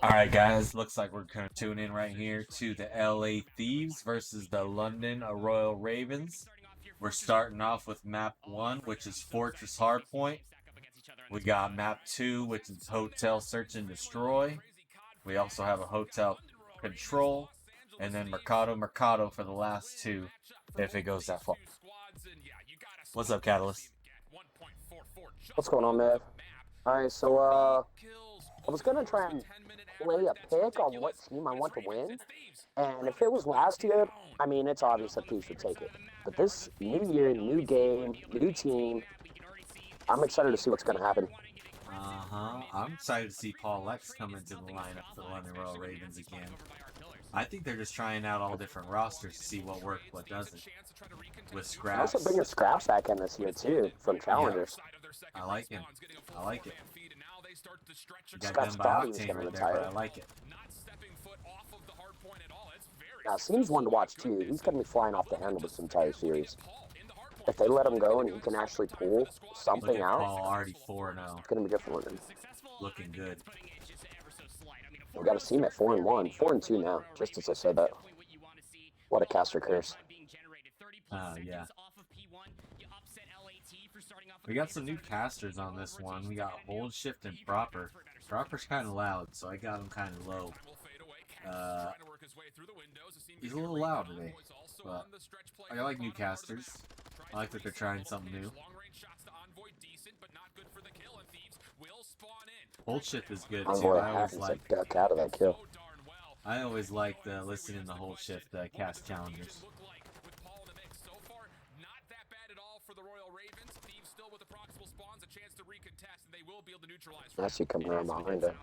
Alright guys, looks like we're going to tune in right here to the LA Thieves versus the London Royal Ravens. We're starting off with map 1, which is Fortress Hardpoint. We got map 2, which is Hotel Search and Destroy. We also have a Hotel Control. And then Mercado for the last two, if it goes that far. What's up, Catalyst? What's going on, Mev? Alright, so, I was gonna try and play a pick on what team I want to win, and if it was last year, I mean, it's obvious that Thieves would take it. But this new year, new game, new team, I'm excited to see what's gonna happen. I'm excited to see Paulehx come into the lineup for the London Royal Ravens again. I think they're just trying out all different rosters to see what works, what doesn't. With Scraps. Also bringing Scraps back in this year, too, from Challengers. Yeah. I like him. I like it. You got Scraps done by thought he was Octane gonna right there, retire. but I like it. Now, Seems one to watch, too. He's gonna be flying off the handle this entire series. If they let him go and he can actually pull something out, Paul already 4-0. it's gonna be different with him. Looking good. We got to see him at 4-1, 4-2 now. Just as I said that. What a caster curse. Yeah. We got some new casters on this one. We got Hold, Shift, and Proper. Proper's kind of loud, so I got him kind of low. He's a little loud today, but I like new casters. I like that they're trying something new. Hold Shift is good too. Duck out of that kill. I always like listening to Hold Shift cast challengers. I see coming around behind her.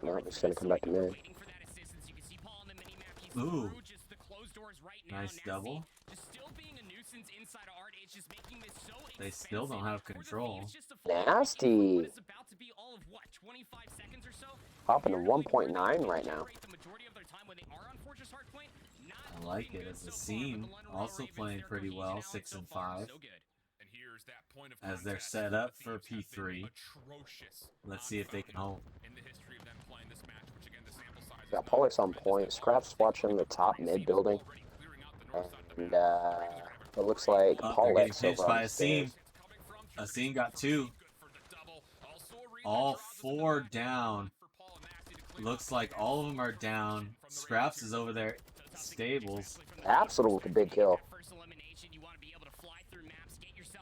No, he's gonna come back to me. Ooh. Nice double. They still don't have control. Nasty. Hopping to 1.9 right now. I like it. As a scene, also playing pretty well, 6 and 5. As they're set up for P3. Let's see if they can hold. Got Paulehx on point. Scraps watching the top mid building. And it looks like Paulehx over by Asim. Asim got 2. All 4 down. Looks like all of them are down. Scraps is over there. Stables. Capsidal with a big kill.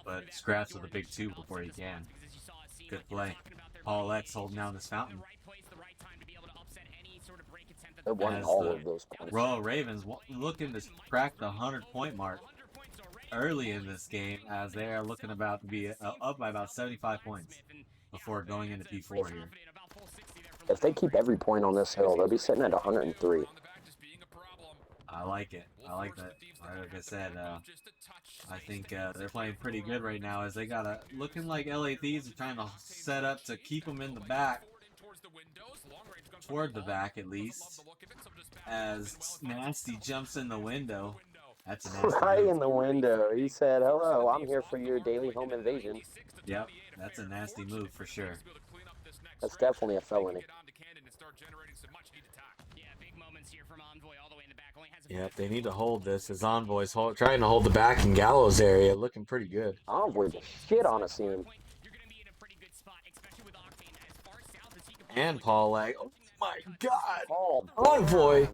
But Scraps with a big 2 before he can. Good play. Paulehx holding down this fountain. They're winning all of those points. Royal Ravens looking to crack the 100-point mark early in this game, as they are looking about to be up by about 75 points before going into P4 here. If they keep every point on this hill, they'll be sitting at 103. I like it. I like that. Like I said, I think they're playing pretty good right now, as they got looking like LA Thieves are trying to set up to keep them in the back. Toward the back, at least. As Nasty jumps in the window. That's a nasty right move. In the window. He said, "Hello, I'm here for your daily home invasion." Yep, that's a nasty move for sure. That's definitely a felony. Yep, they need to hold this, as Envoy's trying to hold the back in Gallows area, looking pretty good. Envoy the shit on Asim. And Paulehx. Oh my god! Oh, Envoy!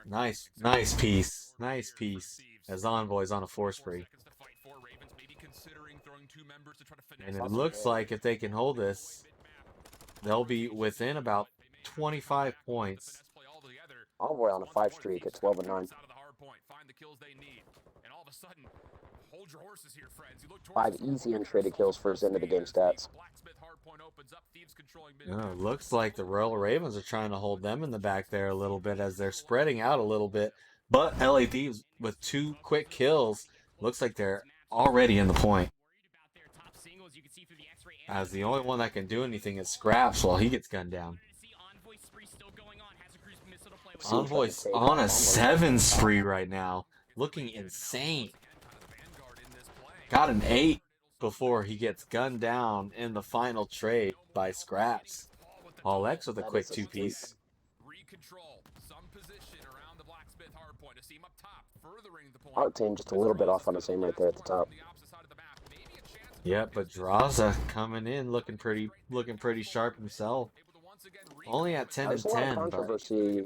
Nice piece. Nice piece. As Envoy's on a 4 spree. And it looks like if they can hold this, they'll be within about 25 points. Envoy on a 5 streak at 12-9. 5 easy and traded kills for his end of the game stats. Looks like the Royal Ravens are trying to hold them in the back there a little bit, as they're spreading out a little bit. But LA Thieves with 2 quick kills, looks like they're already in the point. As the only one that can do anything is Scraps while he gets gunned down. Envoy's on a 7 spree right now, looking insane. Got an 8. before he gets gunned down in the final trade by Scraps. Paulehx with a quick two-piece. Octane just a little bit off on his aim right there at the top. Yeah, but Draza coming in looking pretty sharp himself. Only at 10 and There's a lot 10, of controversy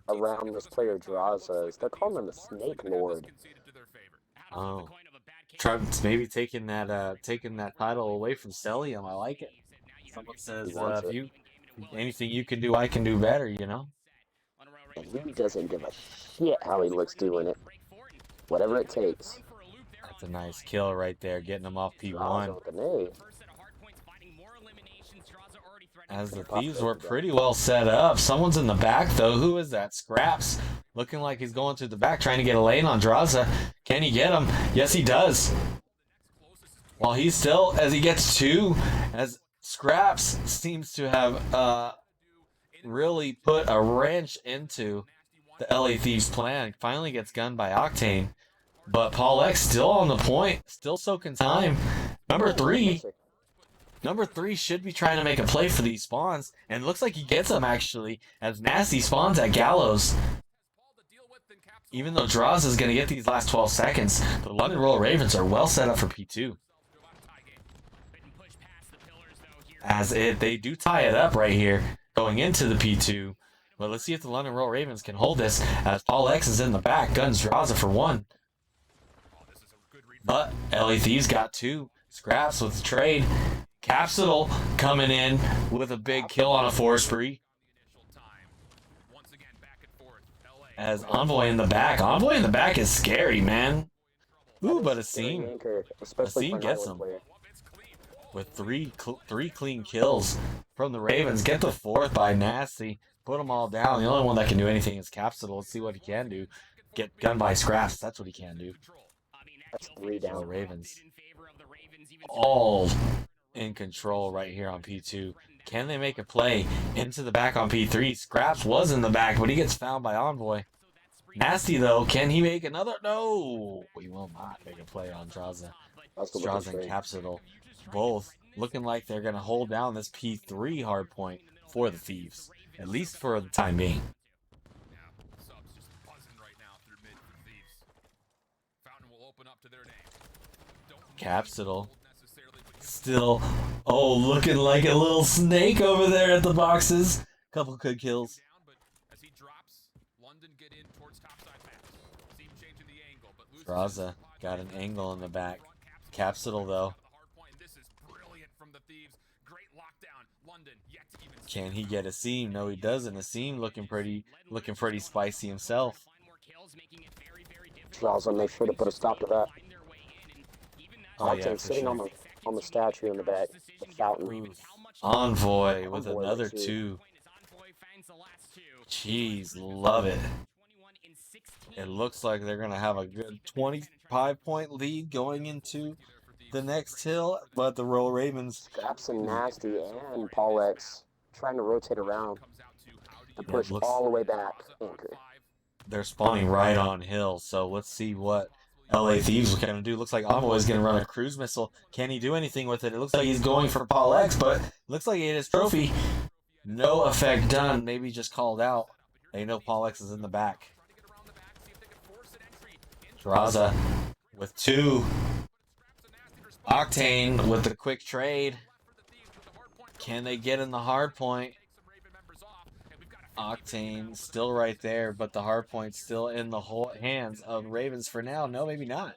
around this player Draza. They're calling him the Snake Lord. Oh, Trump's maybe taking that title away from Celium. I like it. Someone says anything you can do, I can do better. You know. And he doesn't give a shit how he looks doing it. Whatever it takes. That's a nice kill right there, getting him off P1. Draza with an A. As the Thieves were pretty well set up. Someone's in the back, though. Who is that? Scraps. Looking like he's going through the back, trying to get a lane on Draza. Can he get him? Yes, he does. Well, he's still, as he gets two, as Scraps seems to have really put a wrench into the LA Thieves plan. Finally gets gunned by Octane. But Paulehx still on the point. Still soaking time. Number three should be trying to make a play for these spawns, and it looks like he gets them actually, as Nasty spawns at Gallows. Even though Draws is going to get these last 12 seconds, the London Royal Ravens are well set up for P2. They do tie it up right here, going into the P2. But let's see if the London Royal Ravens can hold this, as Paulehx is in the back, guns Draza for one. But LA Thieves got two. Scraps with the trade. Capsidal coming in with a big kill on a 4 spree. As Envoy in the back. Envoy in the back is scary, man. Ooh, but Asim gets him. With three clean kills from the Ravens. Get the fourth by Nasty. Put them all down. The only one that can do anything is Capsidal. Let's see what he can do. Get gunned by Scraps. That's what he can do. That's 3 down. The Ravens. All in control right here on P2. Can they make a play into the back on P3? Scraps was in the back, but he gets found by Envoy. Nasty, though. Can he make another? No! He will not make a play on Draza. Draza and Capsidal. Both looking like they're going to hold down this P3 hard point for the Thieves. At least for the time being. Capsidal. Still, looking like a little snake over there at the boxes. Couple good kills. Draza got an angle in the back. Capsidal, though. Can he get Asim? No, he doesn't. Asim looking pretty spicy himself. Draza make sure to put a stop to that. Oh yeah, sitting on the statue in the back. The fountain. Envoy with another 2. Jeez, love it. It looks like they're gonna have a good 25-point lead going into the next hill, but the Royal Ravens. Scraps and Nasty and Paulehx trying to rotate around to push all the way back. Anchor. They're spawning right on hill, so let's see what LA Thieves are going to do. Looks like Envoy is going to run a cruise missile. Can he do anything with it? It looks like he's going for Paulehx, but looks like he hit his trophy. No effect done. Maybe just called out. They know Paulehx is in the back. Draza with 2. Octane with the quick trade. Can they get in the hard point? Octane still right there, but the hard point's still in the hands of Ravens for now. No, maybe not.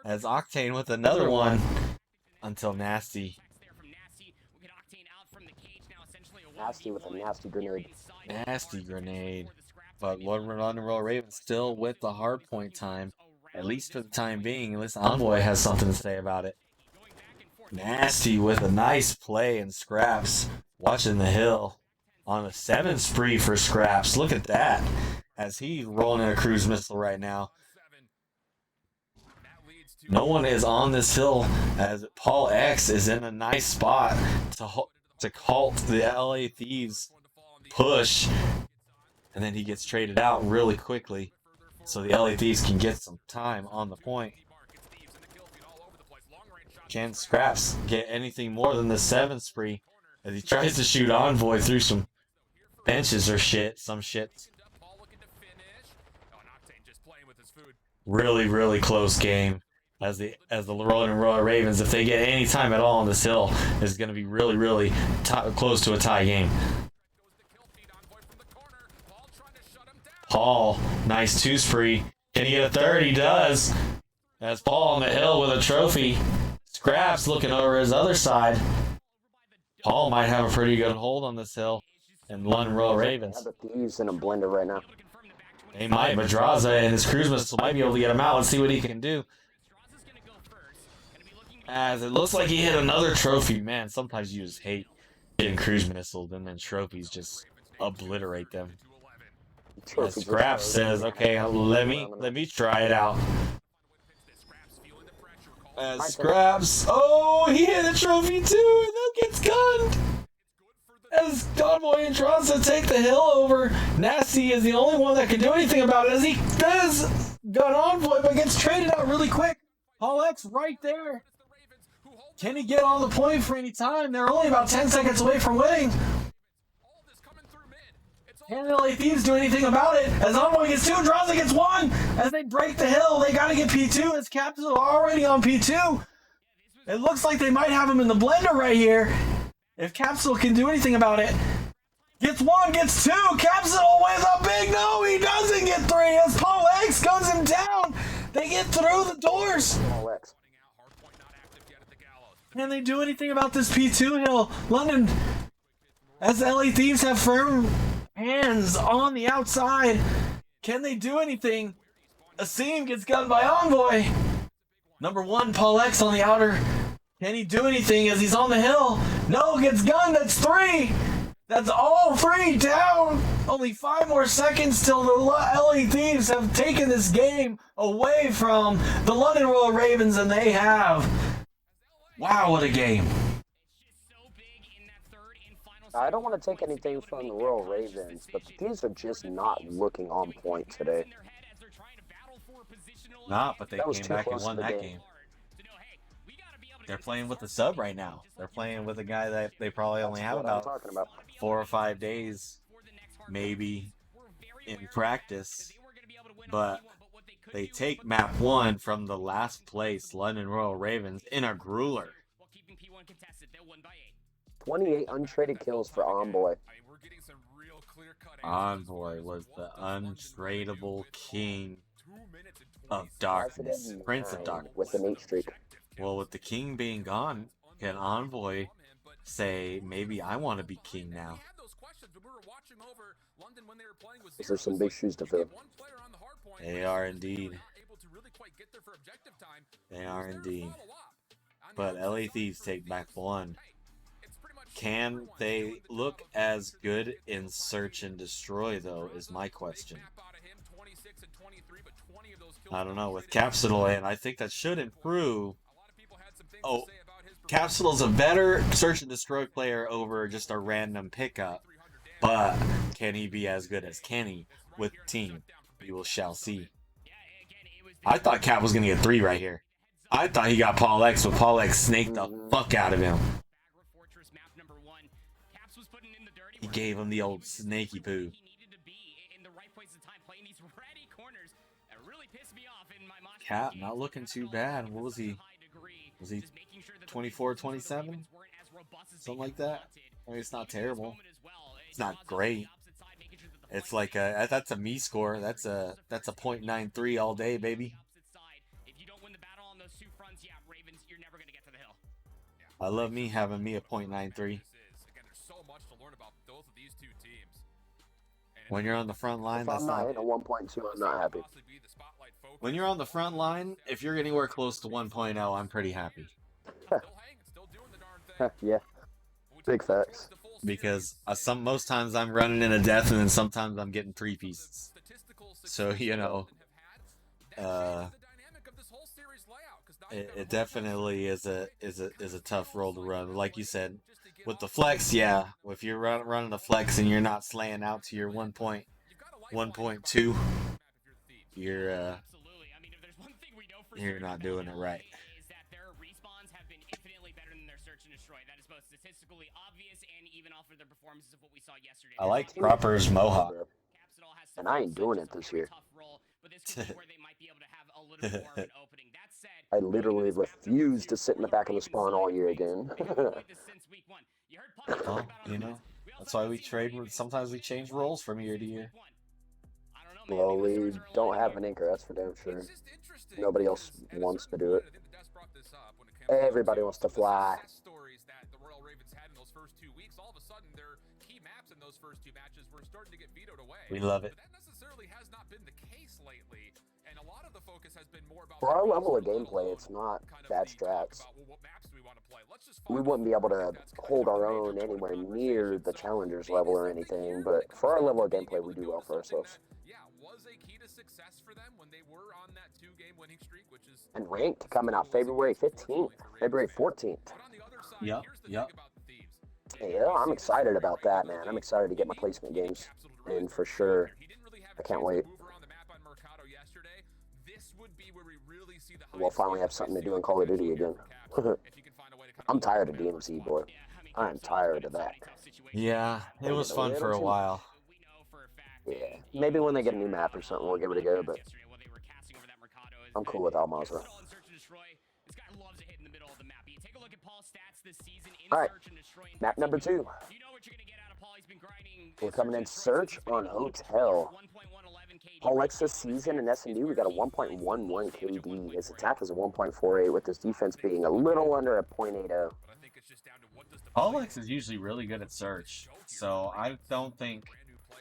As Octane with another one until Nasty. Nasty with a nasty grenade. Nasty grenade. But London Royal Ravens still with the hard point time. At least for the time being. At least Envoy has something to say about it. Nasty with a nice play and Scraps watching the hill. On a 7 spree for Scraps. Look at that. As he's rolling in a cruise missile right now. No one is on this hill as Paulehx is in a nice spot to halt the LA Thieves push. And then he gets traded out really quickly. So the LA Thieves can get some time on the point. Can Scraps get anything more than the 7 spree as he tries to shoot Envoy through some benches or some shit. Really, really close game. As the Royal Ravens, if they get any time at all on this hill, is going to be really, really close to a tie game. Paul, nice 2 spree. Can he get a 3rd? He does. As Paul on the hill with a trophy. Scraps looking over his other side. Paul might have a pretty good hold on this hill. And London Royal Ravens. The Thieves in a blender right now. They might. Madraza and his cruise missile might be able to get him out and see what he can do. As it looks like he hit another trophy. Man, sometimes you just hate getting cruise missiles and then trophies just obliterate them. As Scraps says, okay, let me try it out. As Scraps, oh, he hit a trophy too, and that gets gunned. As Convoy and Madraza take the hill over, Nasty is the only one that can do anything about it as he does gun Envoy, but gets traded out really quick. Paulehx right there. Can he get on the point for any time? They're only about 10 seconds away from winning. Can LA Thieves do anything about it? As Envoy gets 2, Madraza gets 1. As they break the hill, they got to get P2. As Capsidal already on P2. It looks like they might have him in the blender right here. If Capsidal can do anything about it. Gets 1, gets 2. Capsidal with a big no. He doesn't get 3. As Paulehx guns him down. They get through the doors. Can they do anything about this P2 hill? London, as the LA Thieves have firm hands on the outside. Can they do anything? Asim gets gunned by Envoy. Number 1, Paulehx on the outer. Can he do anything as he's on the hill? No, gets gunned. That's 3. That's all 3 down. Only 5 more seconds till the LA Thieves have taken this game away from the London Royal Ravens, and they have. Wow, what a game. I don't want to take anything from the Royal Ravens, but the Thieves are just not looking on point today. Not, but they came back and won that game. They're playing with the sub right now. They're playing with a guy that they probably only have about 4 or 5 days, maybe, in practice. But they take map 1 from the last place, London Royal Ravens, in a grueler. 28 untraded kills for Envoy. Envoy was the untradeable king of darkness, Prince of Darkness. With an 8 streak. Well, with the king being gone, can Envoy say, maybe I want to be king now? These are some big shoes to fill. They are indeed. They are indeed. But LA Thieves take back 1. Can they look as good in Search and Destroy, though, is my question. I don't know. With Capsidal, and I think that should improve. Oh, Capsidal's a better Search and Destroy player over just a random pickup. But can he be as good as Kenny with the team? We shall see. I thought Cap was going to get 3 right here. I thought he got Paulehx, but Paulehx snaked the fuck out of him. He gave him the old snaky poo. Cap not looking too bad. What was he? Was he 24, 27? Something like that? I mean, it's not terrible. It's not great. It's like that's a me score. That's a .93 all day, baby. I love me having me a .93. When you're on the front line, that's not. If I'm not hitting a 1.2, I'm not happy. When you're on the front line, if you're anywhere close to 1.0, I'm pretty happy. Yeah, big facts. Because most times I'm running in a death, and then sometimes I'm getting 3 pieces. So you know, it definitely is a tough role to run. Like you said, with the flex, yeah. If you're running a flex and you're not slaying out to your 1.2, you're not doing it right. I like Cropper's mohawk. And I ain't doing it this year. I literally refuse to sit in the back of the spawn all year again. Well, you know, that's why we trade. Sometimes we change roles from year to year. Well, we don't have an anchor, that's for damn sure. Nobody else wants to do it. Everybody wants to fly. We love it. For our level of gameplay, it's not bad strats. We wouldn't be able to hold our own anywhere near the challengers level or anything, but for our level of gameplay, we do well for ourselves. And ranked coming out February 15th, February 14th. Yep. Yeah, I'm excited about that, man. I'm excited to get my placement games in for sure. I can't wait. We'll finally have something to do in Call of Duty again. I'm tired of DMZ, boy. I'm tired of that. Yeah, it was fun for a while. Yeah, maybe when they get a new map or something, we'll give it a go, but I'm cool with Almaza. Alright, map number 2. We're coming in search on Hotel. Paulehx this season in S&D, we got a 1.11 KD. His attack is a 1.48, with his defense being a little under a 0.80. Paulehx is usually really good at search, so I don't think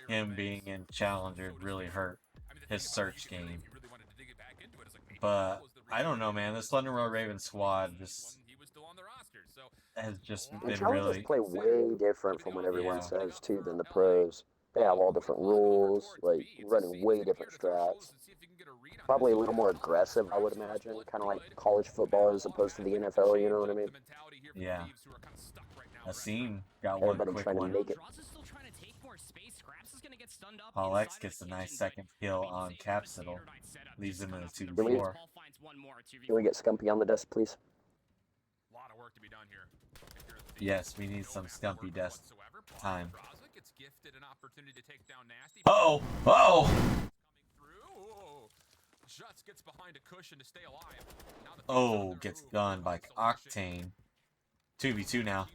him being in Challenger really hurt his search game. But I don't know, man. This London Royal Ravens squad just has just been really. Play way different from what everyone says too than the pros. They have all different rules, like running way different strats. Probably a little more aggressive, I would imagine, kind of like college football as opposed to the NFL. You know what I mean? Yeah. Asim got one quick one. Make it. Paulehx gets a nice second kill on Capsidal. Leaves him in a 2-4. Can we get Scumpy on the desk, please? Yes, we need some Scumpy desk time. Uh-oh! Uh-oh! Oh, gets done by Octane. 2v2 now.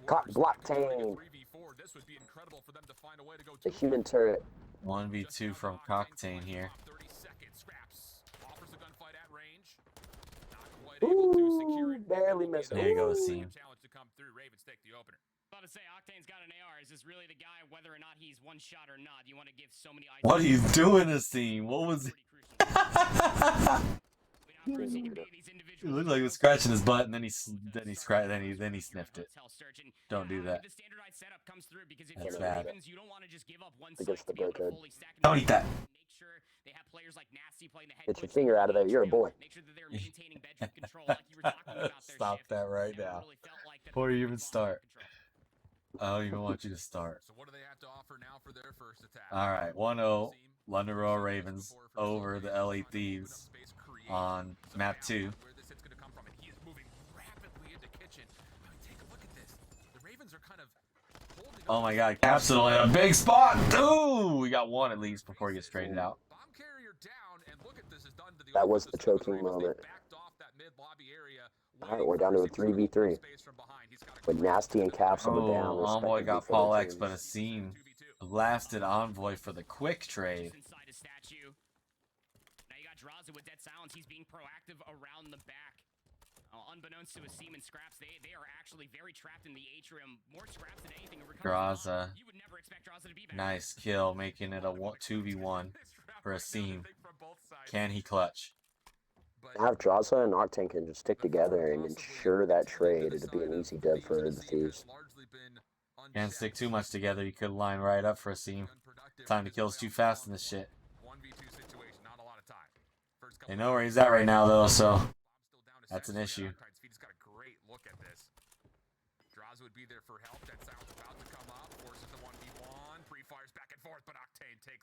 Blocktain. The human turret. 1v2 from Octane here. Ooh, barely missed. There you go, Asim. What are you doing, Asim? What was it? It looked like he was scratching his butt, and then he sniffed it. Don't do that. That's bad. Against the bro code. Don't eat that. Get your finger out of there. You're a boy. Stop that right now. Before you even start. I don't even want you to start. Alright, 1-0. London Royal Ravens over the LA Thieves on map 2. Oh my god, Capsidal in a big spot! Ooh, we got one at least before he gets traded out. That was the choking moment. Alright, we're down to a 3v3. With Nasty and Capsidal down. Envoy got Paulehx, but Asim blasted Envoy for the quick trade. Unbeknownst to Asim and Scraps, they are actually very trapped in the atrium. More Scraps than anything. Draza. You would never expect Draza to be back. Nice kill, making it a 2v1 for Asim. Can he clutch? Now if Draza and Octane can just stick together and ensure that trade, it'd be an easy dub for the Thieves. Can't stick too much together. You could line right up for Asim. Time to kill is too fast in this shit. They know where he's at right now, though, so that's an issue.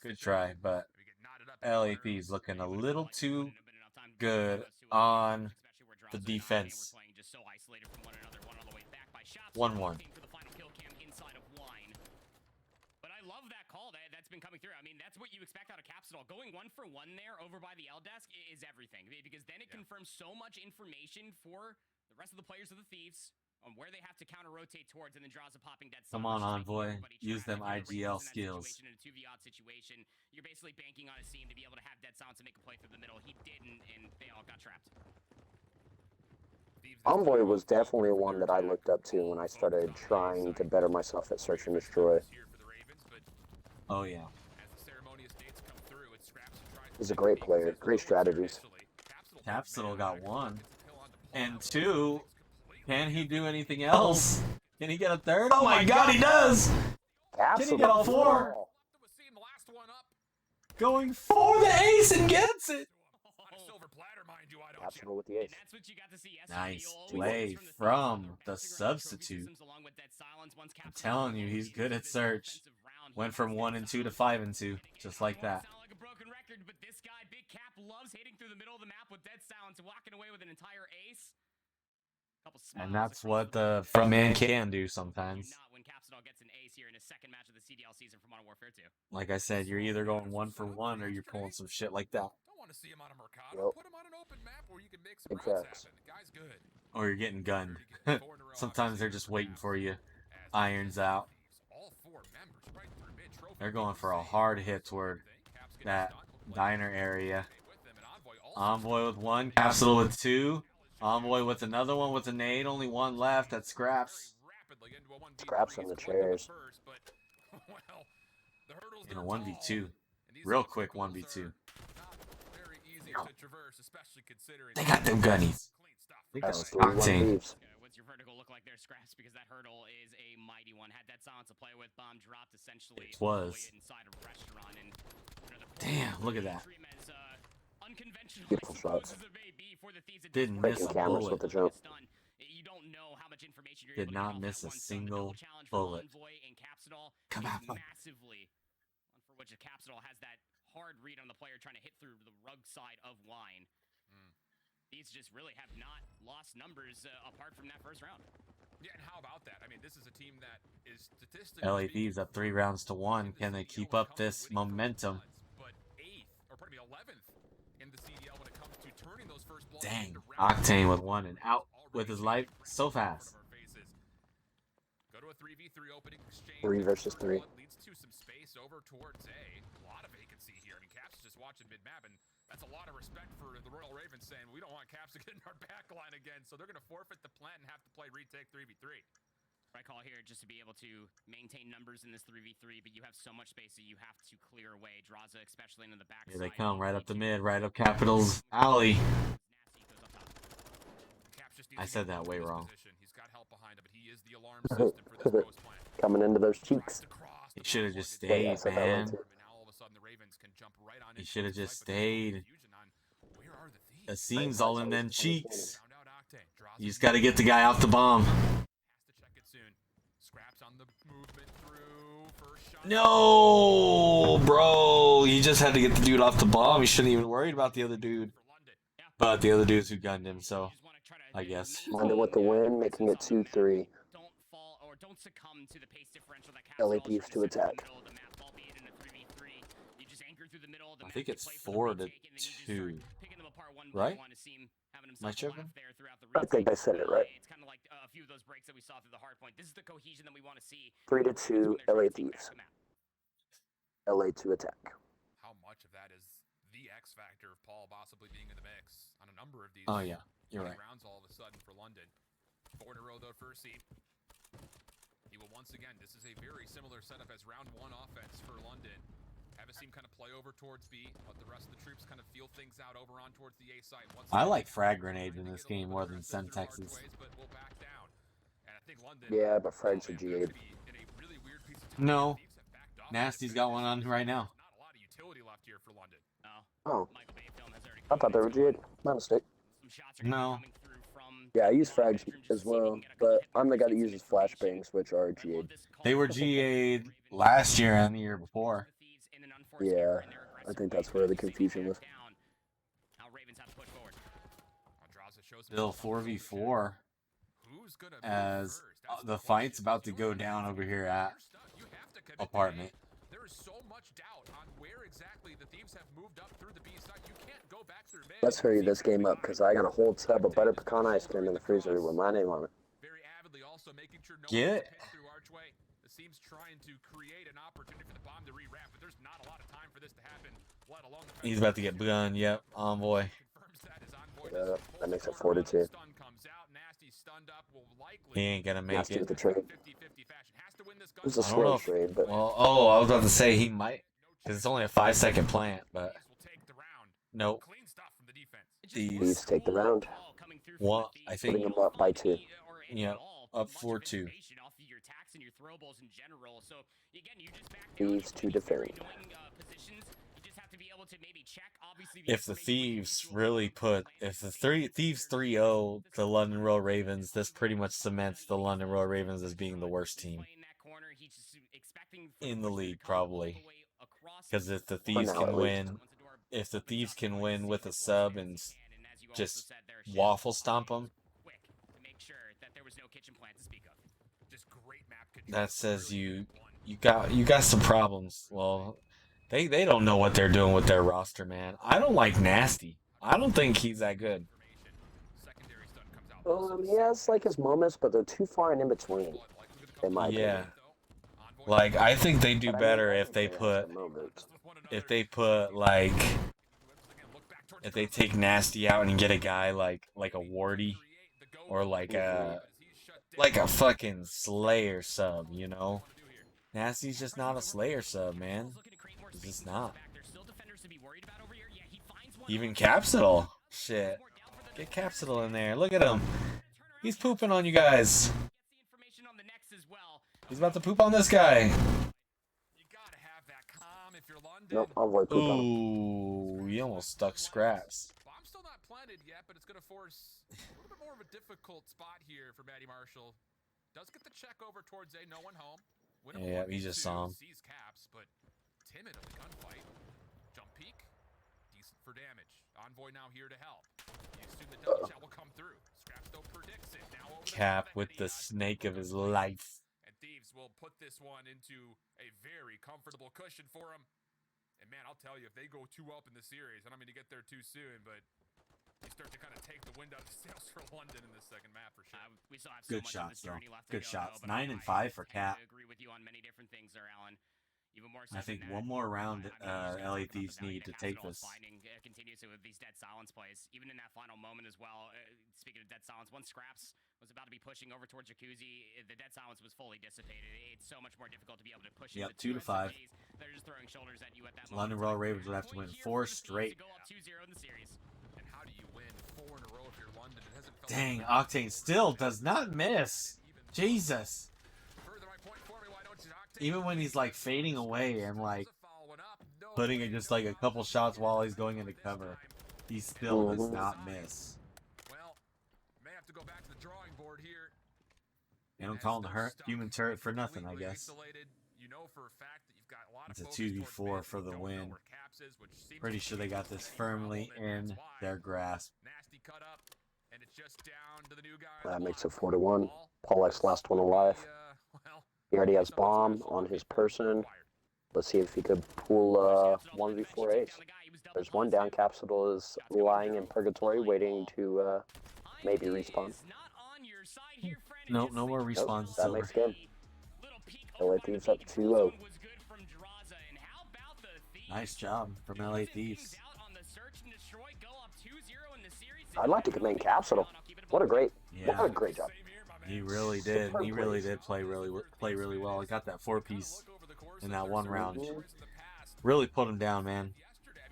Good try, but LA Thieves looking a little too good on the defense. 1-1. But I love that call that's been coming through. I mean, that's what you expect out of Capsidal. Going 1 for 1 there over by the L desk is everything, because then it confirms so much information for the rest of the players of the Thieves on where they have to counter rotate towards, and then draws a popping dead. Come on, Envoy. Use them IGL skills. In a 2v-odd situation, you're basically banking on a scene to be able to have dead silence and make a play through the middle. He didn't, and they all got trapped. Envoy was definitely one that I looked up to when I started trying to better myself at search and destroy. Oh yeah. He's a great player, great strategies. Capsidal got 1. And 2, can he do anything else? Can he get a 3rd? Oh my god, he does! Capsidal. Can he get all 4? Going for the ace and gets it! Capsidal with the ace. Nice play from the substitute. I'm telling you, he's good at search. Went from 1 and 2 to 5 and 2, just like that. But this guy, Big Cap, loves hitting through the middle of the map with dead silence, walking away with an entire ace. And that's what the front man can do sometimes. Not when Capsidal gets an ace here in his second match of the CDL season for Modern Warfare 2. Like I said, you're either going 1 for 1 or you're pulling some shit like that. Yep. Big facts. Or you're getting gunned. Sometimes they're just waiting for you. Irons out. They're going for a hard hit toward that diner area. Envoy with 1, Capsidal with 2. Envoy with another one with a nade. Only 1 left. That's Scraps. Scraps on the chairs. In a 1v2. Real quick 1v2. They got them gunnies. They got octane. What's your vertical look like there, Scraps? Because that hurdle is a mighty one. Had that silence to play with. Bomb dropped essentially. It was. Inside a restaurant, and damn, look at that. Beautiful shots. Didn't miss a cameras bullet. with the jump. You don't know how much information you're Did able to not get miss off a that single challenge bullet. Envoy and Capsidal Come is on. massively one for which a Capsidal has that hard read on the player trying to hit through the rug side of Wine. These just really have not lost numbers apart from that first round. Yeah, and how about that? I mean, this is a team that is statistically LA Thieves up 3 rounds to 1. Can they keep up this momentum? But 8th, or pardon me, 11th in the CDL when it comes to turning those first blocks. Dang. Octane with 1 and out with his life so fast. Go to a 3v3 opening exchange. 3 versus 3. Leads to some space over towards A. A lot of vacancy here. I mean, Caps is just watching mid-map, and that's a lot of respect for the Royal Ravens saying, we don't want Caps to get in our back line again, so they're going to forfeit the plant and have to play retake 3v3. Right call here, just to be able to maintain numbers in this 3v3, but you have so much space that you have to clear away. Draza, especially into the back. Here they come, right up the mid, right up Capitals alley. I said that way wrong. He's got help behind him, but he is the alarm system for this post plant. Coming into those cheeks. He should have just stayed, man. He should have just stayed. The seam's all in them cheeks. You just got to get the guy off the bomb. No, bro. He just had to get the dude off the bomb. He shouldn't even worried about the other dude. But the other dudes who gunned him, so I guess. London with the win, making it 2-3. Don't succumb to the pace differential that LA Thieves to attack. I think it's 4-2, right? Am I tripping? I think I said it right. It's kind of like a few of those breaks that we saw through the hard point. This is the cohesion that we want to see. 3-2, LA Thieves. LA to attack. How much of that is the X factor of Paul possibly being in the mix on a number of these? Oh yeah, you're right. Rounds all of a sudden for London. 4 in a row though for seed. He will once again. This is a very similar setup as round 1 offense for London. Have a team kind of play over towards B, let the rest of the troops kind of feel things out over on towards the A side. I like frag grenades in this game more than Centex's. Yeah, but frags are G8. No. Nasty's got one on right now. Not a lot of utility left here for London. Oh. I thought they were G8. My mistake. No. Yeah, I use frags as well, but I'm the guy that uses flashbangs, which are G8. They were GA'd last year and the year before. Yeah, I think that's where the confusion was. Still 4v4 as The fight's about to go down over here at apartment. There is so much doubt on where exactly the Thieves have moved up through the B side. You can't go back through mid. Let's hurry this game up because I got a whole tub of butter pecan ice cream in the freezer with my name on it. Very avidly also making sure no Get one it. can pick through archway. The Seams trying to create an opportunity for the bomb to re-ramp, but there's not a lot of time for this to happen. Let alone the He's about to get done. Yep, Envoy. confirms that his Envoy Yeah, does that makes it full 4-2. stun comes out. Nasty stunned up, will likely He ain't gonna make Nasty it. with the trade. 50-50 fashion. Has to win this It was a I don't know slow if- trade, but Well, oh, I was about to say he might, because it's only a 5-second plant, but Thieves will take the round. nope. Clean stuff from the defense. Thieves take the round. Well, I think, Putting them up by 2. yeah, up 4-2. Thieves to defend. If the Thieves really put, if the Thieves 3-0 the London Royal Ravens, this pretty much cements the London Royal Ravens as being the worst team in the league, probably. Because if the Thieves now, can at win, if the Thieves can win with a sub and just waffle stomp them, Just great map control. that says you got some problems. Well, they don't know what they're doing with their roster, man. I don't like Nasty. I don't think he's that good. Secondary stun comes out. He has like his moments, but they're too far and in between, in my Yeah. opinion. Like, I think they do But I better mean, if they he has put some moments. like if they take Nasty out and get a guy like a Wardy or like a fucking Slayer sub, you know? Nasty's just not a Slayer sub, man. He's just not. Even Capsidal. Shit. Get Capsidal in there. Look at him. He's pooping on you guys. He's about to poop on this guy. You gotta have that calm if you're London. Nope, Envoy pooped on him. Ooh, he almost stuck scraps. Bomb's still not planted yet, but it's gonna force a little bit more of a difficult spot here for Matty Marshall. Does get the check over towards A, no one home. Yeah, he just saw him. Sees Caps, but timid of the gunfight. Jump peek, decent for damage. Envoy now here to help. You assume the double shot will come through. Scraps though predicts it. Now over Cap the with the snake of his life. and Thieves will put this one into a very comfortable cushion for him. And man, I'll tell you, if they go 2 up in the series, I don't mean to get there too soon, but you start to kind of take the wind out of the sails for London in this second map for sure. We still have Good so much shots, of this journey though. left Good to go, shots. though, but 9 and 5 for Cap. I agree with you on many different things there, Alan. Even more so I think than one that, more round I mean, LA you Thieves talk about need the to take Capsidal this. Finding continuously with these dead silence plays, even in that final moment as well. Speaking of dead silence, once Scraps was about to be pushing over towards Jacuzzi, the dead silence was fully dissipated. It's so much more difficult to be able to push. Yep, into 2 to 5. SMGs. They're just throwing shoulders at you at that London moment. Royal Ravens would have to win 4 straight. To go up 2-0 in the series. And how do you win 4 in a row if you're London? It hasn't felt Dang, like Octane still does not miss. Jesus. Further my point for me, why don't you Octane? Even when he's like fading away and like Following up, no putting way, in just no like a couple shots while he's going into cover, he still does not miss. Well, may have to go back to the drawing board here. And I'm calling the human turret for nothing, I guess. You know for a fact that you've got a lot It's of a focus 2v4 towards for mid. the You don't know win. where Caps is, which seems Pretty to sure be they got the this same firmly problem, and in that's why. their grasp. Nasty cut up, and it's just down to the new guy. That on the makes it block. 4-1. Ball Paulehx last one alive. well, He already has so bomb on his person. Let's see if he could pull 1v4 ace. There's one down. Capsidal is lying in purgatory, waiting to maybe respawn. Nope, no more respawns. It's that over. makes game. LA Thieves up 2-0. Nice job from LA Thieves. I'd like to commend Capsidal. What a great job. He really did. He Superb really plays. did play really well. He got that 4-piece in that one round. Mhm. Really put him down, man.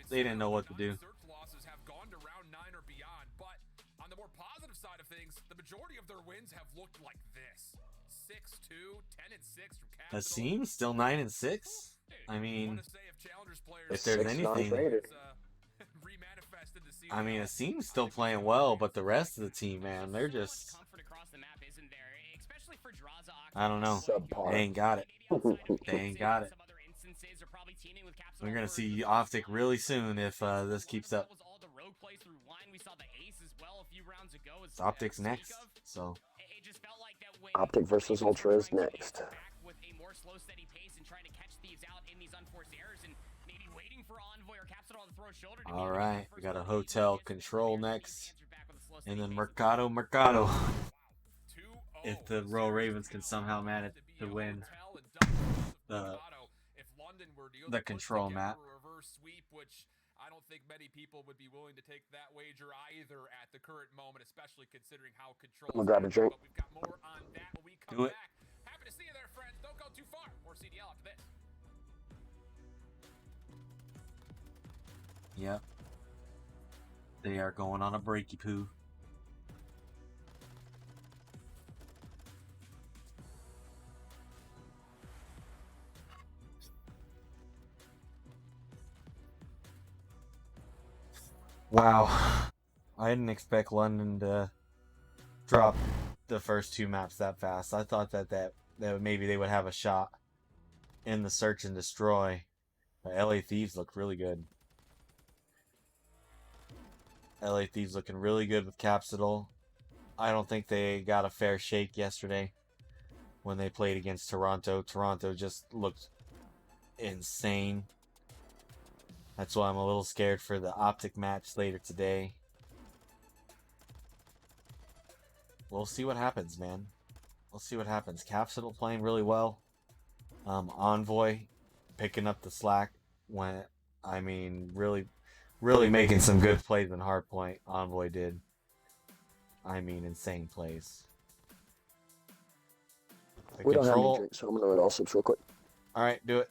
They didn't know what to do. Losses have gone to round 9 or beyond, but on the more positive side of things, the majority of their wins have looked like this: 6-2, 10-6 from Capsidal. Asim still 9 and 6. I mean, if there's 6 anything, non-traded. I mean, Asim's still playing well, but the rest of the team, man, they're just, I don't know. Subpar. They ain't got it. They ain't got it. We're gonna see Optic really soon if this keeps up. Optic's next, so Optic versus Ultra is next. With a more slow, steady pace and trying to catch Thieves out in these unforced errors and maybe waiting for Envoy or Capsidal to throw a shoulder. All right, we got a hotel control next, and then Mercado. If the Royal Ravens can somehow manage to win the control map. Which I don't think many people would be willing to take that wager either at the current moment, especially considering how control. I'm gonna grab a drink. But we've got more on that when we come Do it. back. Happy to see you there, friends. Don't go too far. More CDL after this. Yep. They are going on a breaky poo. Wow. I didn't expect London to drop the first two maps that fast. I thought that maybe they would have a shot in the search and destroy. But LA Thieves looked really good. LA Thieves looking really good with Capsidal. I don't think they got a fair shake yesterday when they played against Toronto. Toronto just looked insane. That's why I'm a little scared for the Optic match later today. We'll see what happens, man. We'll see what happens. Capsidal playing really well. Envoy picking up the slack when, I mean, really making some good plays in hardpoint. Envoy did. I mean, insane plays. We don't have any drinks, so I'm gonna read all subs real quick. All right, do it.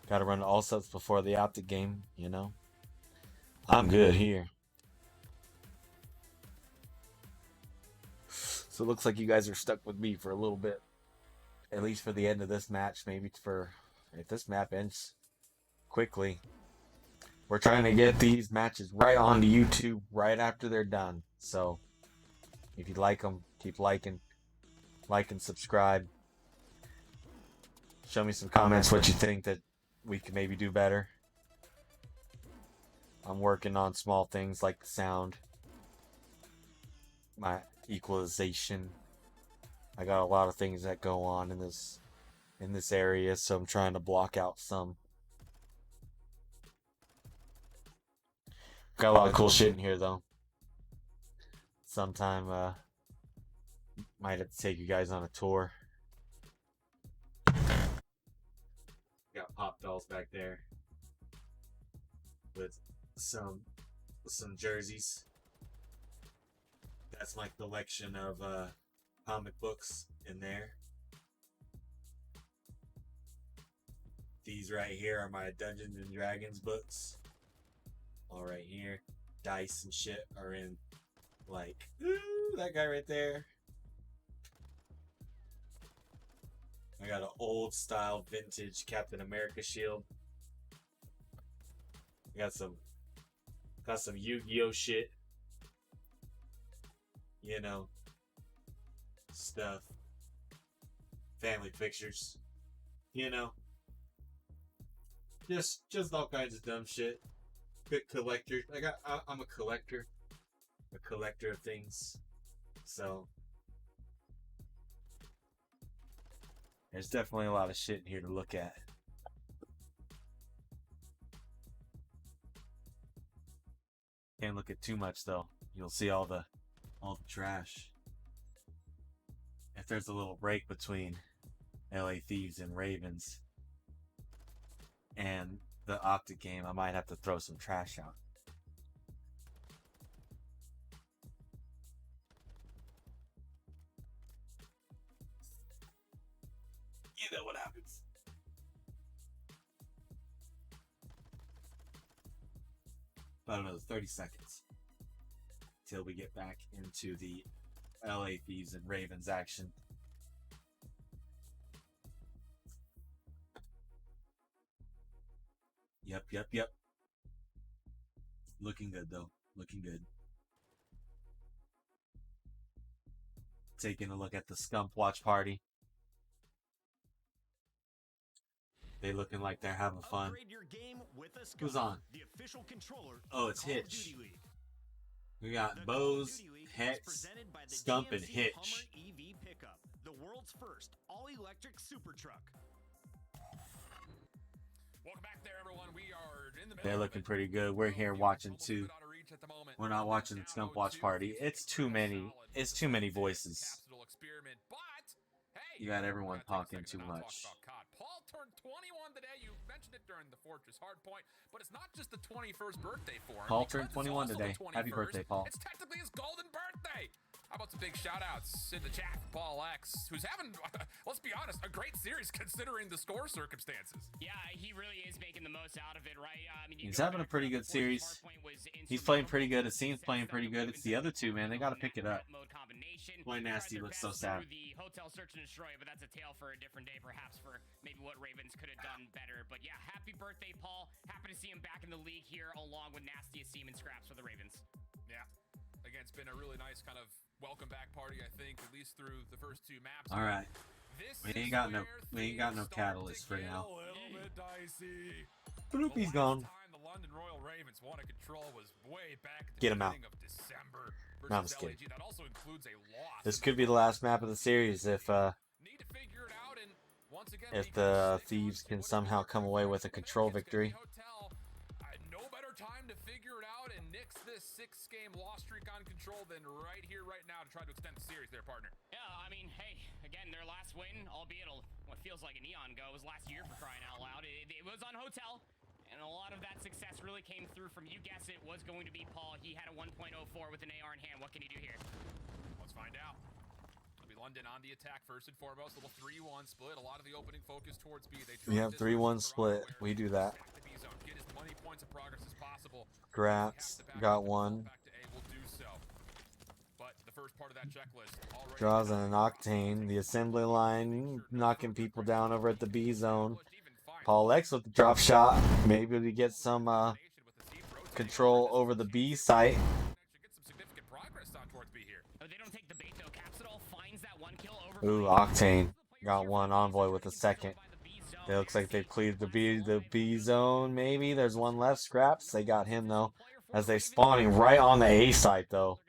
Gotta run all subs before the Optic game, you know. I'm good here. So it looks like you guys are stuck with me for a little bit. At least for the end of this match. Maybe for if this map ends quickly. We're trying to get these matches right onto YouTube right after they're done. So if you like them, keep liking. Like and subscribe. Show me some comments what you think that we can maybe do better. I'm working on small things like the sound, my equalization. I got a lot of things that go on in this area, so I'm trying to block out some. Got a lot of cool shit in here though. Sometime might have to take you guys on a tour. Got pop dolls back there with some jerseys. That's my collection of comic books in there. These right here are my Dungeons and Dragons books. All right here, dice and shit are in, like, ooh, that guy right there. I got an old style vintage Captain America shield. Got some Yu-Gi-Oh shit. You know, stuff. Family pictures. You know. Just all kinds of dumb shit. Good collector. I'm a collector. A collector of things. So there's definitely a lot of shit in here to look at. Can't look at too much though. You'll see all the trash. If there's a little break between LA Thieves and Ravens and the Optic game, I might have to throw some trash out. You know what happens. About another 30 seconds till we get back into the LA Thieves and Ravens action. Yep. Looking good though. Looking good. Taking a look at the Scump watch party. They looking like they're having fun. Who's on? Oh, it's Hitch. We got Bose, Hex, Stump, and Hitch. EV pickup, the world's first all-electric super truck. Welcome back there, everyone. We are in the middle They're of looking it. pretty good. We're here watching too. We're not watching the Skunk Watch Party. It's too many. It's too many voices. Capsidal experiment, but hey, You got everyone we're gonna take talking a too second and not much. talk about COD. Paul turned 21 today. You mentioned it during the Fortress Hardpoint, but it's not just the 21st birthday for him. Paul because turned it's 21 also today. the Happy 21st. birthday, Paul. It's technically his golden birthday. How about some big shout-outs in the chat for Paulehx, who's having, let's be honest, a great series considering the score circumstances. Yeah, he really is making the most out of it, right? I mean, He's having a pretty good series. He's playing pretty good. His team's playing pretty good. It's the other two, man. They got to pick it up. Boy, Nasty looks so sad. The hotel search and destroy, but that's a tale for a different day, perhaps for maybe what Ravens could have done better. But yeah, happy birthday, Paul. Happy to see him back in the league here, along with Nasty Seam and Scraps for the Ravens. Yeah. Again, it's been a really nice kind of welcome back party, I think, at least through the first two maps. All right. This We is ain't got no where catalyst for things now. start to get a little bit dicey. Bloopy's The gone. last time the London Royal Ravens won a control was way back at the Get him out. beginning of December No, I'm versus just kidding. LAG. That also includes a loss. This could be the last map of the series if Need to figure it out, and once again, if because the they Thieves lost, can it would've somehow been come away with a against control Kenny victory. Hotel. No better time to figure it out and nix this 6-game loss streak on control than right here, right now, to try to extend the series there, partner. Yeah, I mean, hey, again, their last win, albeit what feels like an eon ago, was last year for crying out loud. It was on Hotel, and a lot of that success really came through from, you guessed it, was going to be Paul. He had a 1.04 with an AR in hand. What can he do here? Let's find out. It'll be London on the attack first and foremost. Little 3-1 split. A lot of the opening focus towards B. They We have 3-1 split. We do that. Stack the B zone. Get as many points of progress as possible. Grats got one. Back to A will do so. But the first part of that checklist already Draws an Octane. The assembly line knocking people down over at the B zone. Paulehx with the drop shot. Maybe we get some control over the B site. Get some significant progress on towards B here. They don't take the bait, though. Capsidal finds that one kill over. Ooh, Octane got one. Envoy with a second. It looks like they've cleared the B zone. Maybe there's one left. Scraps. They got him though, as they spawning right on the A site though.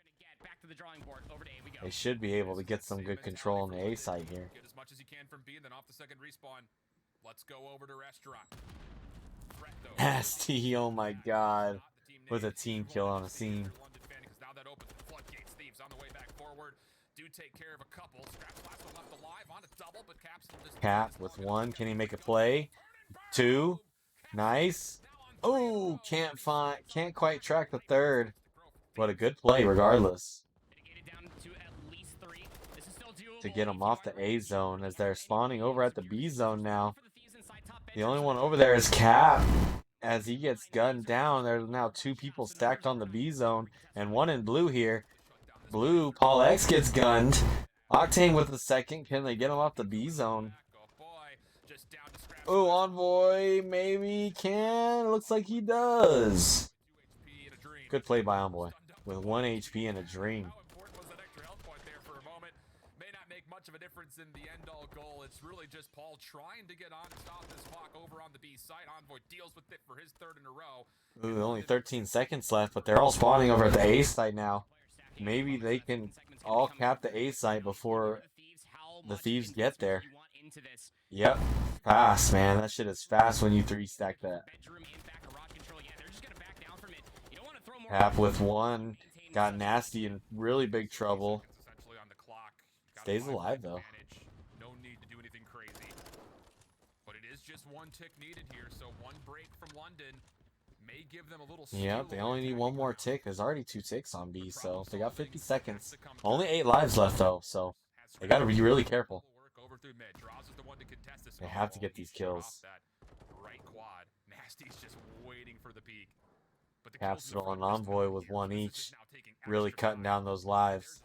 They should be able to get some good control on the A site here. Get as much as you can from B, and then off the second respawn. Let's go over to restaurant. Threat, though. Nasty, oh my god. With a team kill on a scene. London fan, because now that opens the floodgates. Thieves on the way back forward. Do take care of a couple. Scraps last one left alive on a double, but Capsidal just Cap with one. Can he make a play? Two. Nice. Oh, can't quite track the third. But a good play regardless. To get him off the A zone as they're spawning over at the B zone now. The only one over there is Cap. As he gets gunned down, there's now two people stacked on the B zone and one in blue here. Blue, Paulehx gets gunned. Octane with the second. Can they get him off the B zone? Oh, Envoy maybe can. Looks like he does. Good play by Envoy with 1 HP and a dream. Much of a difference in the end-all goal. It's really just Paul trying to get on and stop this clock over on the B side. Envoy deals with it for his third in a row. Ooh, only 13 seconds left, but they're all spawning over at the A site now. Maybe they can all cap the A site before the Thieves get there. Yep. Fast, man. That shit is fast when you 3-stack that. Cap with one. Got Nasty in really big trouble. Stays alive though. No need to do anything crazy. But it is just one tick needed here, so one break from London may give them a little. Yeah, they only need one more tick. There's already 2 ticks on B, so they got 50 seconds. Only 8 lives left though, so they gotta be really careful. They have to get these kills. Right quad. Nasty's just waiting for the peak. Capsidal and Envoy with 1 each, really cutting down those lives.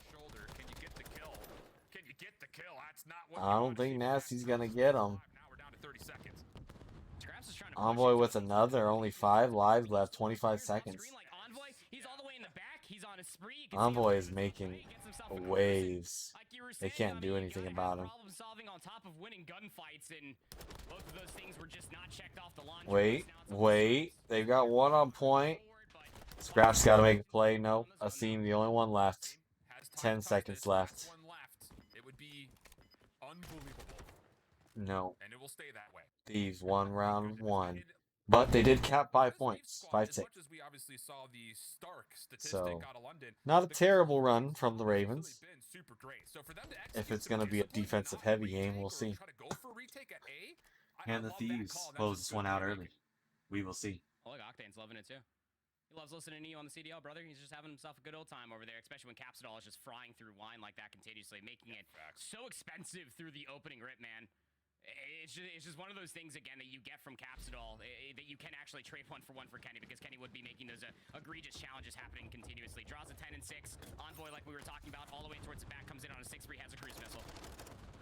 I don't think Nasty's gonna get him. Envoy with another, only 5 lives left, 25 seconds. Envoy is making waves. They can't do anything about him. Wait, they've got one on point. Scraps got to make a play. No, Asim, the only one left. 10 seconds left. It would be unbelievable. No. And it will stay that way. Thieves won round 1. But they did cap 5 points. 5-6. As much as we obviously saw the stark statistic So, out of London, not a terrible run from the Ravens. been super great. So for them to If it's going to be a defensive heavy game, we'll see. And the Thieves close this one out early. We will see. Oh, look, Octane's loving it too. He loves listening to you on the CDL, brother. He's just having himself a good old time over there, especially when Capsidal is just frying through wine like that continuously, making it so expensive through the opening rip, man. It's just one of those things, again, that you get from Capsidal, that you can actually trade 1-for-1 for Kenny, because Kenny would be making those egregious challenges happening continuously. Draws a 10 and 6. Envoy, like we were talking about, all the way towards the back, comes in on a 6-3, has a cruise missile.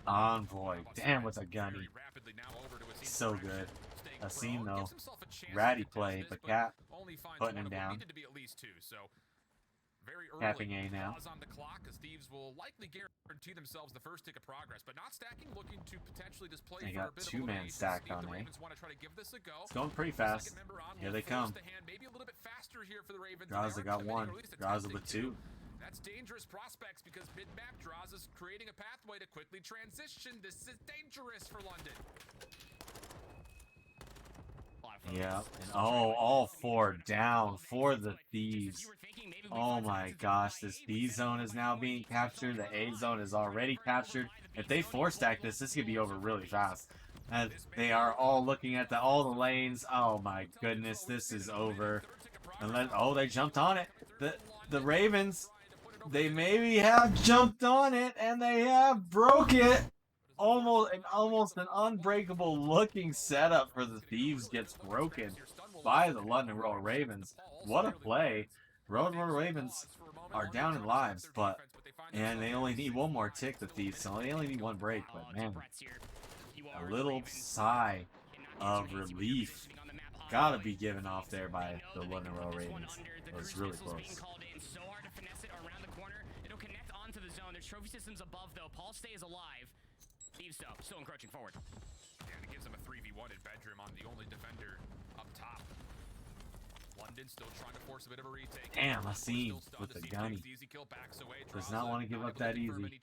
Envoy. Damn, what's a gunny. So good. Asim, though. Ratty play, but Cap putting him down. Very early, Capping A now. on the clock, as Thieves will likely guarantee themselves the first tick of progress, but not stacking, looking to potentially display They for got a bit two-man of stacked on A. want to try to give this a go. It's going pretty fast. Here they come. Maybe a little bit faster here for the Ravens. Graza got 1. Graza with 2. That's dangerous prospects because mid-map draws is creating a pathway to quickly transition. This is dangerous for London. Yeah, and all 4 down for the Thieves. Oh my gosh, this B zone is now being captured. The A zone is already captured. If they 4-stack this, this could be over really fast. And they are all looking at all the lanes. Oh my goodness, this is over. And oh, they jumped on it. The Ravens, they maybe have jumped on it, and they have broke it. Almost an unbreakable looking setup for the Thieves gets broken by the London Royal Ravens. What a play. Royal Ravens are down in lives, and they only need one more tick, the Thieves, so they only need 1 break, but man, a little sigh of relief gotta be given off there by the London Royal Ravens. It was really close. There's trophy systems above, though. Paul stays alive. Thieves, though, still encroaching forward. Yeah, and it gives him a 3v1 in bedroom on the only defender up top. London still trying to force a bit of a retake. Damn, Asim with the gunny. Does not want to give up that easy.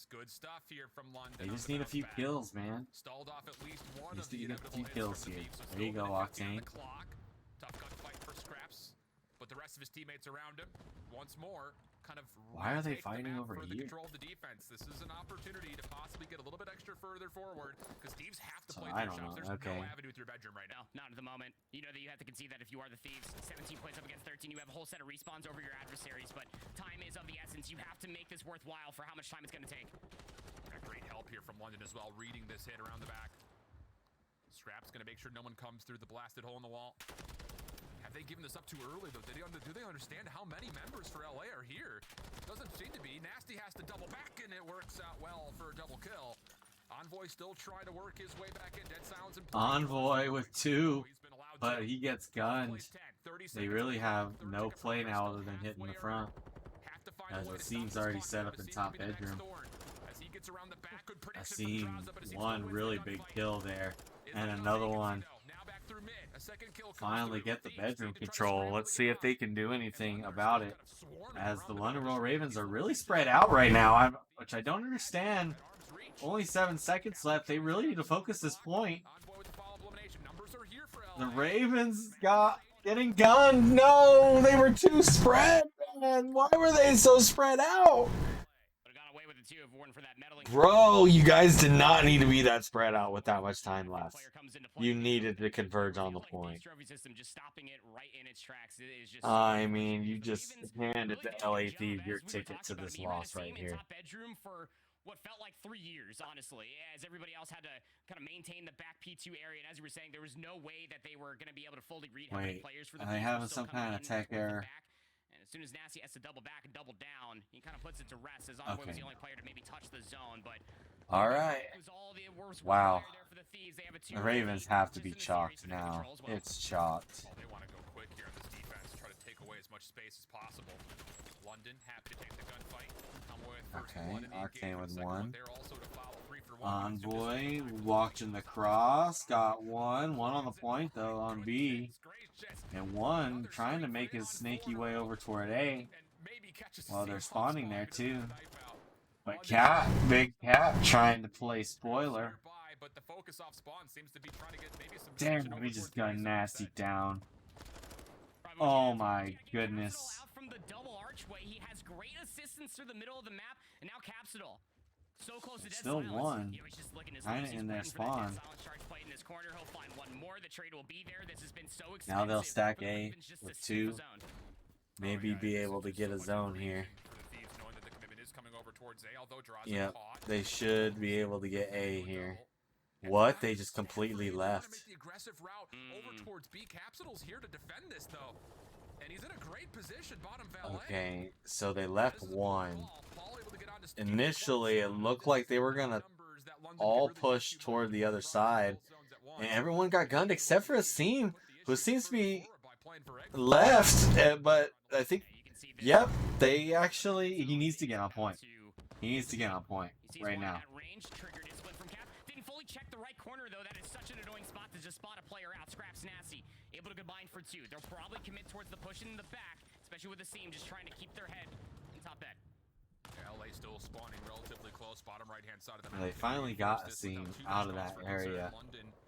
Good stuff here from London. They just need a few kills, man. Stalled off at least one Just of need the a few kills here. There you go, Octane. Tough gunfight for Scraps, but the rest of his teammates around him, once more, kind of. Why are they retake the fighting map over for the here? control of the defense. This is an opportunity to possibly get a little bit extra further forward, because Thieves have to So play I their don't shots. know. There's Okay. no avenue through bedroom right now. No, not at the moment. You know that you have to concede that if you are the Thieves. 17 points up against 13. You have a whole set of respawns over your adversaries, but time is of the essence. You have to make this worthwhile for how much time it's going to take. Got great help here from London as well, reading this hit around the back. Scraps going to make sure no one comes through the blasted hole in the wall. Have they given this up too early, though? Do they understand how many members for LA are here? Doesn't seem to be. Nasty has to double back, and it works out well for a double kill. Envoy still trying to work his way back in. Dead Sounds and Envoy with 2, but he gets gunned. They really have no play now other than hitting the front, as Asim's already set up in top bedroom. Asim, 1 really big kill there, and another one. Finally get the bedroom control. Let's see if they can do anything about it, as the London Royal Ravens are really spread out right now, which I don't understand. Only 7 seconds left. They really need to focus this point. The Ravens getting gunned. No, they were too spread, man. Why were they so spread out? Bro, you guys did not need to be that spread out with that much time left. You needed to converge on the point. I mean, you just handed the LA Thieves your ticket to this loss right here. What felt like 3 years, honestly, as everybody else had to kind of maintain the back P2 area. And as you were saying, there was no way that they were going to be able to fully read how many players for the Are they having some kind of tech error? And as soon as Nasty has to double back and double down, he kind of puts it to rest, as Envoy was the only player to maybe touch the zone. But all right. Wow. The Ravens have to be chalked now. It's chalked. They want to go quick here in this defense, try to take away as much space as possible. London happy to take the gunfight. Okay, Octane with 1. Envoy watching the cross, got one on the point though on B, and one trying to make his snaky way over toward A. Well, they're spawning there too. But Cat, big Cat, trying to play spoiler. Damn, we just got nasty down. Oh my goodness. From the double archway, he has great assistance through the middle of the map, and now Capsidal. So close to dead Still silence. one. You know, he's just licking his Kinda lips. He's in their waiting for that spawn. dead silence charge play in this corner. He'll find one more. The trade will be there. This has been so expensive. Now they'll stack for the A Ravens just to with steal the 2. zone. Maybe be able to get a zone here. Yep, they should be able to get A here. What? They just completely left. Make the aggressive route over towards B. Capsidal's here to defend this though. And he's in a great position, bottom valet. Okay, so they left one. Initially, it looked like they were gonna all push toward the other side, and everyone got gunned except for Asim, who seems to be left. But I think, yep, they actually, he needs to get on point. He needs to get on point right now. Didn't fully check the right corner though. That is such an annoying spot to just spot a player out. Scraps nasty, able to combine for 2. They'll probably commit towards the push in the back, especially with the seam just trying to keep their head in top bed. LA still spawning relatively close, bottom right-hand side of the map. They finally got Asim out of that area.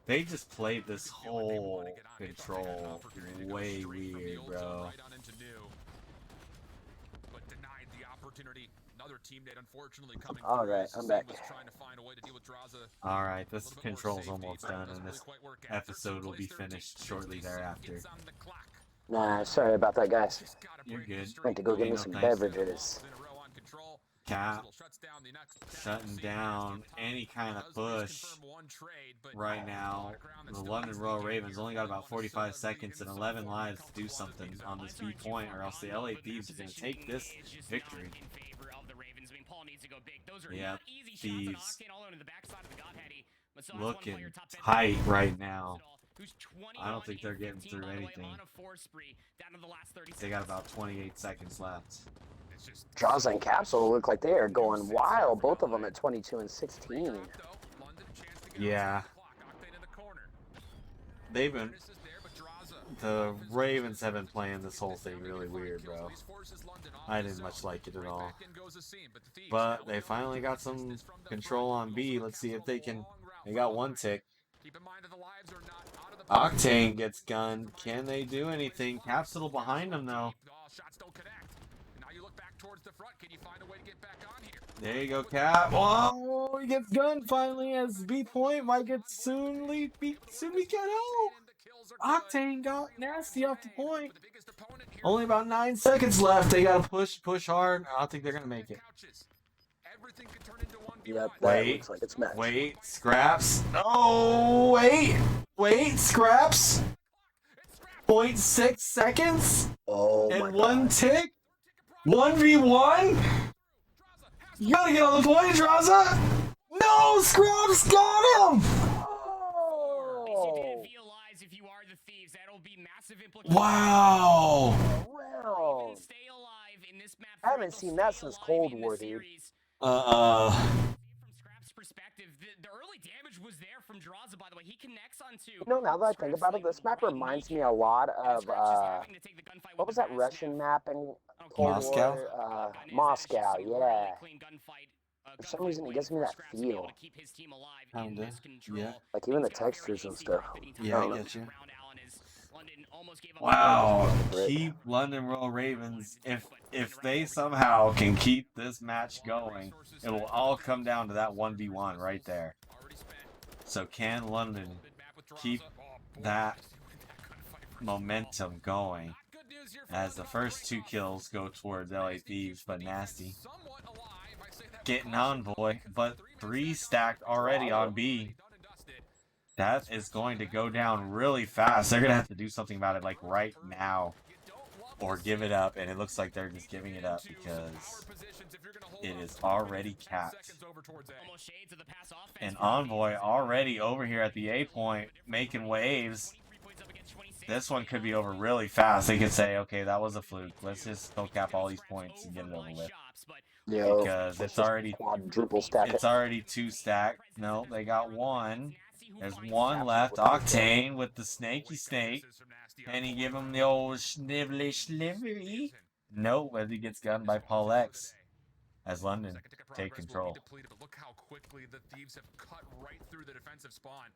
They just played this whole control way weird, bro. But denied the opportunity. Another teammate unfortunately coming. All right, I'm back. Alright, this control's almost done, and this episode will be finished shortly thereafter. Nah, sorry about that, guys. You're good. Went to go get me some beverages. Cap shutting down any kind of push right now. The London Royal Ravens only got about 45 seconds and 11 lives to do something on this B point, or else the LA Thieves are going to take this victory. Yep, Thieves looking tight right now. I don't think they're getting through anything. They got about 28 seconds left. Draws and Capsule look like they are going wild. Both of them at 22 and 16. Yeah. They've been... The Ravens have been playing this whole thing really weird, bro. I didn't much like it at all. But they finally got some control on B. Let's see if they can... They got one tick. Octane gets gunned. Can they do anything? Capsidal behind them, though. There you go, Cap. Whoa, he gets gunned finally as B point might get soon we get out. Octane got nasty off the point. Only about 9 seconds left. They gotta push hard. I don't think they're gonna make it. Yep, that looks like it's matched. Wait, Scraps. Oh, wait, Scraps. 0.6 seconds. Oh my and one God. tick. 1v1. You gotta get on the point, Draza. No, Scraps got him. Oh. Wow. Wow. I haven't seen that since Cold War, dude. From Scrap's perspective, the early damage was there from Draza, by the way. He connects onto... You know, now that I think about it, this map reminds me a lot of, what was that Russian map in Cold Moscow? War? Moscow, yeah. For some reason, it gives me that feel. Kinda, yeah. Like, even the textures and stuff. Yeah, I get you. Wow. Keep London Royal Ravens. If they somehow can keep this match going, it will all come down to that 1v1 right there. So can London keep that momentum going as the first 2 kills go towards LA Thieves, but nasty. Getting Envoy, but 3 stacked already on B. That is going to go down really fast. They're going to have to do something about it like right now or give it up, and it looks like they're just giving it up because it is already capped. And Envoy already over here at the A point making waves. This one could be over really fast. They could say, okay, that was a fluke. Let's just go cap all these points and get it over with. Yo, because let's it's just already quadruple stack it. It's already 2 stacked. No, they got one. There's one Capsidal left. with the Octane with the snaky snake. Can he give him the old snively slivery? No, as he gets gunned by Paulehx as London take control. But look how quickly the Thieves have cut right through the defensive spawn.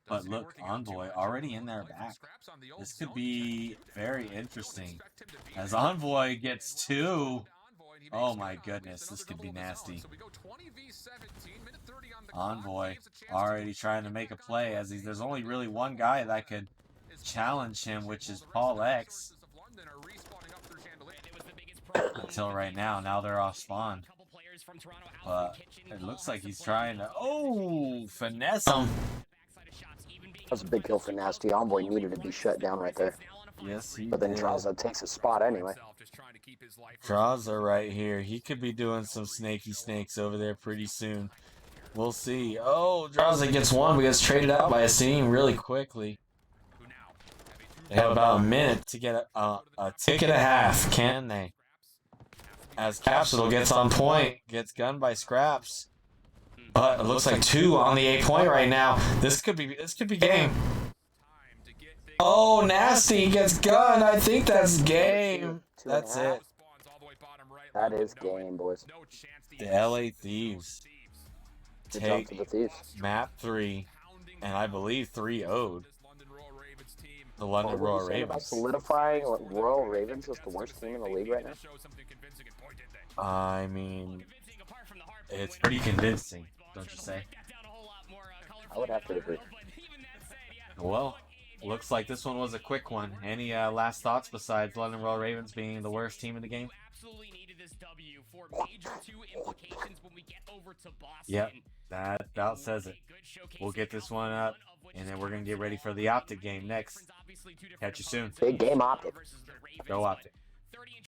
But look, Envoy already in their back. This could be very interesting. As Envoy gets 2. Oh my goodness, this could be nasty. Envoy already trying to make a play as there's only really one guy that could challenge him, which is Paulehx. Until right now, now they're off spawn. But it looks like he's trying to, finesse him. That's a big kill for Nasty. Envoy needed to be shut down right there. Yes, he But then did. Traza takes his spot anyway. Traza right here. He could be doing some snaky snakes over there pretty soon. We'll see. Oh, Traza gets one, but gets traded out by a team really quickly. They have about a minute to get a tick and a half, can they? As Capsidal gets on point, gets gunned by Scraps. But it looks like 2 on the 8 point right now. This could be game. Oh, Nasty gets gunned. I think that's game. That's it. That is game, boys. The LA Thieves Good job take to the Thieves. map 3, and I believe 3-0'd the London What were Royal you saying about Ravens. solidifying Royal Ravens as the worst team in the league right now? I mean, it's pretty convincing, don't you say? I would have to agree. Well, looks like this one was a quick one. Any last thoughts besides London Royal Ravens being the worst team in the game? Absolutely needed this W for major 2 implications when we get over to Boston. Yep, that about says it. We'll get this one up, and then we're going to get ready for the Optic game next. Catch you soon. Big game Optic. Go Optic.